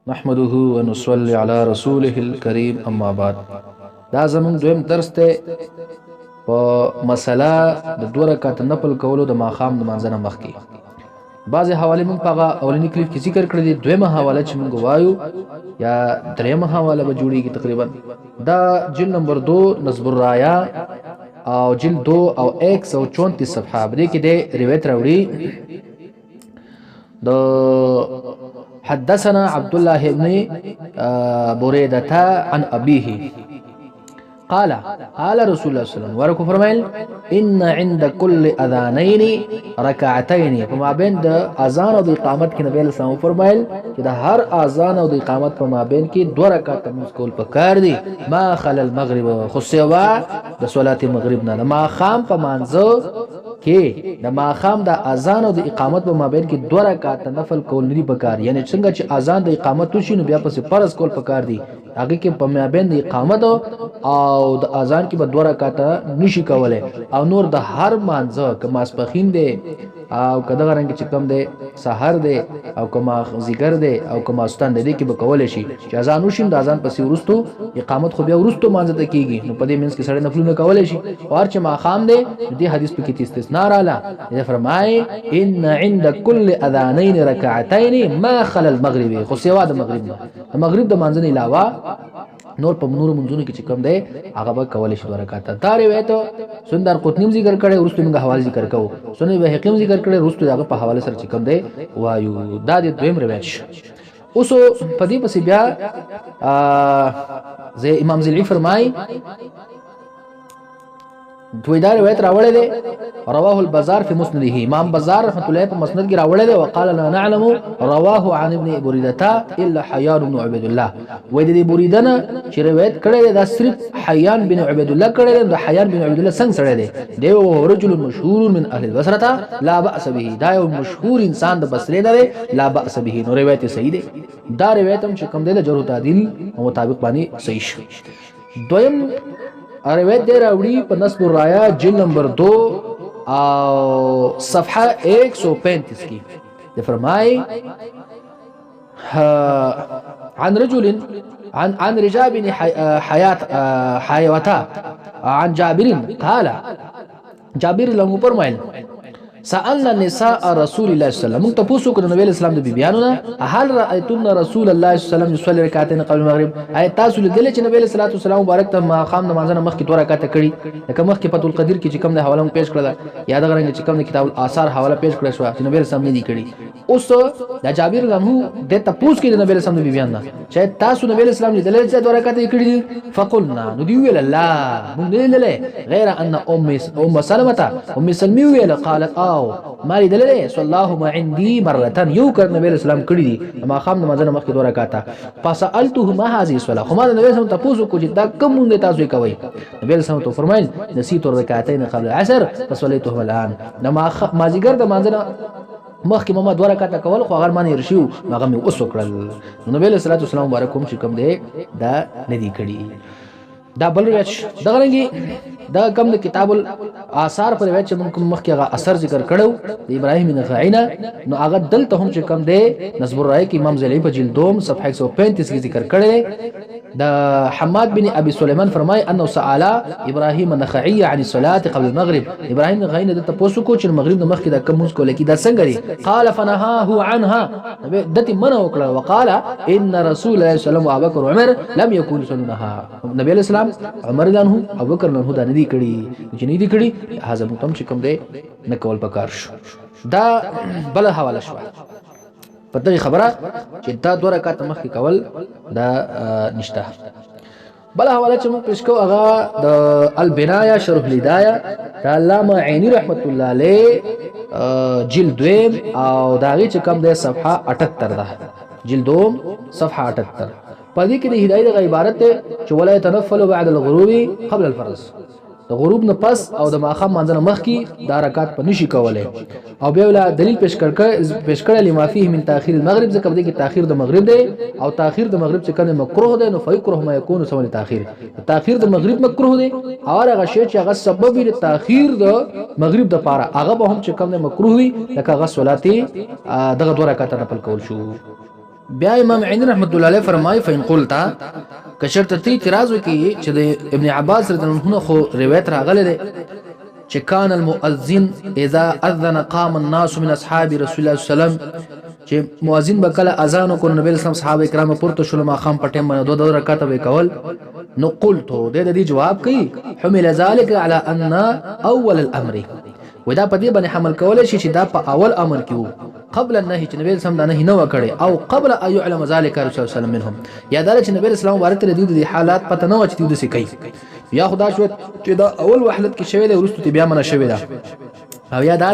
نحمده ونصلي على رسوله الكريم اما بعد. دا زمون دویم درس ته په مسله د دوه رکعات نفل کولو د ماخام د منځنه مخکي. بعضې حوالې موږ په هغه اولني کلیپ کې ذکر کړی دي. دویمه حواله چې موږ وایو یا دریمه حواله به جوړیږي تقریبا دا جلد نمبر 2 نصب الرایا او جلد 2 او 134 صفحه دې کې د روایت راوړي د حدثنا عبد الله بن بريدة عن أبيه قال رسول الله صلى الله عليه وسلم ورکو فرمایل ان عند كل اذانين ركعتين. فما بین د اذان او د اقامت کې نبی صلی الله علیه وسلم فرمایل چې د هر اذان او د اقامت په مابین کې 2 رکعات تموز کول پکار دي ما خل المغرب خو سوا د صلات مغرب نه. ما خام په مانځو کې د ماخام د اذان او د اقامت په مابین کې 2 رکعات نفل کول لري پکار. یعنی څنګه چې اذان د اقامت وشي نو بیا پس فرض کول پکار دي. هغه کې په مابین د اقامت او د اذان کې به 2 رکعات نشي کولای. او نور د هر مانځه کما اسپخین دی او کده غرنګ چې کم دی سحر دی او کما ذکر دی او کما استند دی کې به کولای شي چې اذان وشي د اذان پسې ورستو اقامت خو بیا ورستو مانځه ته کیږي نو په دې منځ کې سړی نفلونه کولای شي. او چې ماخام دی دې حدیث په کې استثناء رااله. اذا فرمای ان عند كل اذانين ركعتين ما خل المغرب خو سوا د مغرب نه د مغرب د مانځنې علاوه نور په نور منځونو کې چې کوم دی هغه به کولای شي 2 رکعات. دا روایت سندر قطنی ذکر کړي ورستو موږ حواله ذکر کوو. سنن بهقی ذکر کړي ورستو هغه په حواله سره چې کوم دی وایو. دا د دویم روایت شو. اوس په دې پسې بیا زه امام زلی فرمای دوی دا روایت راوړی دی رواه البزار في مسنده. امام بزار رحمت الله په مسند کې راوړی دی وقال لا نعلم رواه عن ابن بريدة الا حيان بن عبد الله. وې د بريدة نه چې روایت کړی دی دا صرف حيان بن عبد الله کړی دی. د حيان بن عبد الله څنګه سره دی دی رجل مشهور من اهل البصره لا باس به. دا یو مشهور انسان د بصره دی لا باس به. نو روایت صحیح دی. دا روایت هم چې کوم دی د جرح تعدیل مطابق باندې صحیح شو. دویم روایت دی راوړي په نصب الرایا جلد نمبر 2 او صفحه 135 کې د فرمای عن رجل عن رجاء بن حيوتا عن جابر قال جابر له فرمایل سألنا نساء رسول الله صلى الله عليه وسلم. موږ تاسو کو د نبی اسلام د بیبيانو نه هل رأيتن رسول الله صلى الله عليه وسلم يصلي ركعتين قبل المغرب. اي تاسو لیدل چې نبی صلی الله علیه وسلم مبارک ته ماقام نماز نه مخکې 2 رکعات کړي. لکه مخکې فتح القدیر کې چې کوم د حواله پیش کړل یاد غره چې کوم د کتاب الاثار حواله پیش کړل شو چې نبی اسلام نه دي کړي. اوس د جابر لمو د تاسو کې د نبی اسلام د بیبيان نه چې تاسو نبی اسلام لیدل چې 2 رکعات کړي دي. فقلنا نو دی ویل لا موږ نه لیدل غیر ان ام سلمة ام سلمي ویل قالت او مالي دلله صلی الله ما عندي مرتان یو کړ نبی اسلام کړی دي ما خام نماز نه مخکې 2 رکعات. فسالته ما هذه الصلاه. خو ما نبی اسلام تاسو کو چې دا کوم نه تاسو کوي. نبی اسلام ته فرمایل نسيت ركعتين قبل العصر فصليتهم الان. ما زیګر د مانځنه مخکې ما 2 رکعات کول خو هغه معنی رشیو هغه مې اوس وکړل. نبی صلی الله علیه وسلم مبارک کوم چې کوم دی دا ندی کړی. دا بل روایت دغه رنګي دا کم د کتاب الاثار پر روایت چې موږ مخکې هغه اثر ذکر کړو د ابراهیم نخعی نه نو هغه دلته هم چې کم دی نصب الرای کې امام زلی په جلد 2 صفحه 135 کې ذکر کړی. د حماد بن ابي سليمان فرمای انه سأل ابراهيم النخعي عن الصلاه قبل المغرب. ابراهيم نخعي نه د تاسو کو چې مغرب د مخکې د کوم مونږ کول کې دا څنګه دی. قال فنهاه عنها دته منع وکړه وقال ان رسول الله صلى الله عليه وسلم وابو بكر وعمر لم يكن يصلونها. نبی اسلام عمر عنه ابو بکر عنه دا ندی کړي چې ندی کړي هغه متم چې کوم دی نه کول پکار شو. دا بل حواله شو پته خبره چې دا 2 رکعات مخکې کول دا نشته. بل حواله چې موږ پېښ کوو هغه د البنايه شرح الهدايه د علامه عینی رحمت الله علیه جلد 2 او داغه چې کوم دی صفحه 78 ده. جلد 2 صفحه 78 پدې کې د هدايه د عبارت ته چې ولا يتنفل بعد الغروب قبل الفرض. د غروب نه پس او د ماخام منځنه مخکې دا رکعات په نشي کولای. او بیا ولا دلیل پیش کړل لما فيه من تاخير المغرب. ځکه دې کې تاخير د مغرب دی او تاخير د مغرب چې کنه مکروه دی نو فیکره ما يكون سبب تاخير. تاخير د مغرب مکروه دی او هغه شی چې هغه سبب دی تاخير د مغرب د پاره هغه به هم چې کوم مکروه وي لکه هغه صلاتي دغه 2 رکعات نه پل کول شو. بیا امام عینی رحمت الله علیه فرمای فین قلتا کشرت تی اعتراض وکي چې د ابن عباس رضی الله عنه خو روایت راغله ده چې کان المؤذن اذا اذن قام الناس من اصحاب رسول الله صلی الله علیه وسلم چې مؤذن بکله اذان کو نبی اسلام صحابه کرام پورته شول ما خام پټم باندې دوه رکعات وکول نو قلتو د دې جواب کوي حمل ذلك على ان اول الامر ودا په دې باندې حمل کول شي چې دا په اول امر کې وو قبل النهي چې نبی اسلام دا نه نو کړي او قبل ان يعلم ذلك رسول الله صلی الله علیه وسلم منهم یا دا چې نبی اسلام ورته د حالات پته نه و چې دوی څه کوي یا خدا شو چې دا اول وحلت کې شوی دی ورستو بیا منه شوی دا او یا دا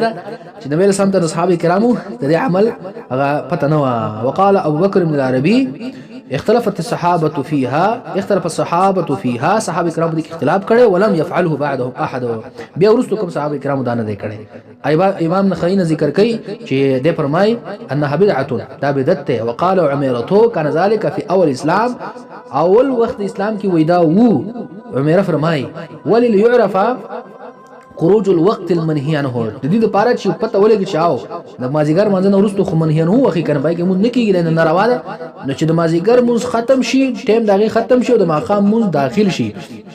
چې نبی اسلام ته اصحاب کرامو د عمل هغه پته نه و وقال ابو بکر بن العربي اختلف الصحابه فيها صحابه کرام د اختلاف کړي ولم يفعله بعدهم احد بیا ورستو کوم صحابه کرام دا نه کړي امام نخعی ذکر کوي چې د فرمای انها بدعه دا بدعت وقال عميرته كان ذلك في اول اسلام اول وخت اسلام کې وېدا وو عميره فرمای ولل يعرف خروج الوقت المنهي عنه د دې لپاره چې پته ولګي چاو د مازیګر منځ نه ورستو خو منهي نه هو اخی کنه پای کې مونږ نه کیږي نه ناروا ده نو چې د مازیګر مونږ ختم شي ټیم دغه ختم شي او د ماقام مونږ داخل شي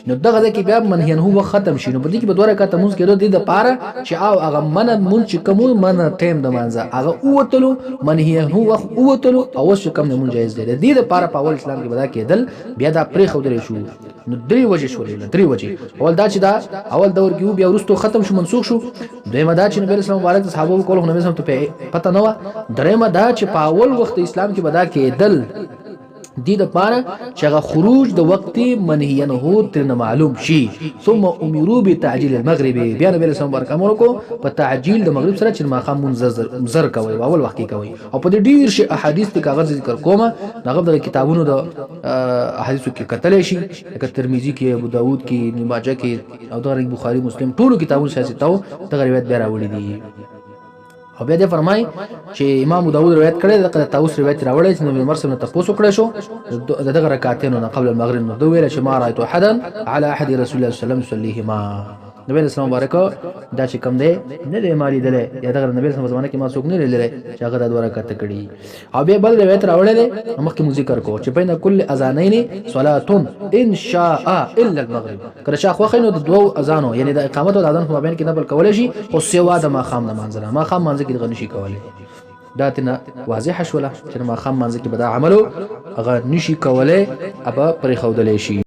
نو دغه کې بیا منهي نه هو ختم شي نو په دې کې به دوه رکعات مونږ کېدو د دې لپاره چې او هغه من مونږ چې کوم من ټیم د منځ هغه اوتلو منهي هو اوتلو او څه کوم نه مونږ جایز دی د دې لپاره په اول اسلام کې بدا کېدل بیا دا پرې خو درې شو نو درې وجه شولې درې وجه اول دا چې دا اول دور کې بیا ورستو ختم شو منسوخ شو دویمه دا چې نبی اسلام مبارک صحابه کول نبی اسلام ته پته نه و دریمه دا چې په اول وخت اسلام کې بدا کېدل دې د پاره چې هغه خروج د وخت منهي نه هو تر معلوم شي ثم امروا بتعجيل المغرب بیا نبی اسلام مبارک امر کو په تعجیل د مغرب سره چې ماقام منزر کوي اول وخت کې کوي او په دې ډیر شي احادیث د کاغذ ذکر کومه دغه د کتابونو د احادیثو کې کتل شي لکه ترمذی کې ابو داود کې ابن ماجه کې او د بخاری مسلم ټولو کتابونو سیاست او د روایت بیا راوړي دي او بیا دې فرمای چې امام داود روایت کړی د طاووس روایت راوړی چې نبی مرسل ته پوسو کړی شو دغه رکعتین قبل المغرب نو دوی ویل چې ما رايت احدا على احد رسول الله صلی الله علیه وسلم يصليهما نبی اسلام مبارک دا چې کوم دی نه دی مالي دله یا دغه نبی اسلام زمانه کې ما څوک نه لري چې هغه د دوه رکعت کړي او بیا بل روایت راوړل مخکې مو ذکر کو چې بین کل اذانین صلاه ان شاء الا المغرب کله چې خو خینو د دوه اذانو یعنی د اقامت او اذان په مابین کې نبل کولای شي او سیوا د ماقام د منځره ماقام منځ کې غنشي کولای دا تنه واضح شوله چې ماقام منځ کې بدا عملو هغه نشي کولای ابا پرې خودلې شي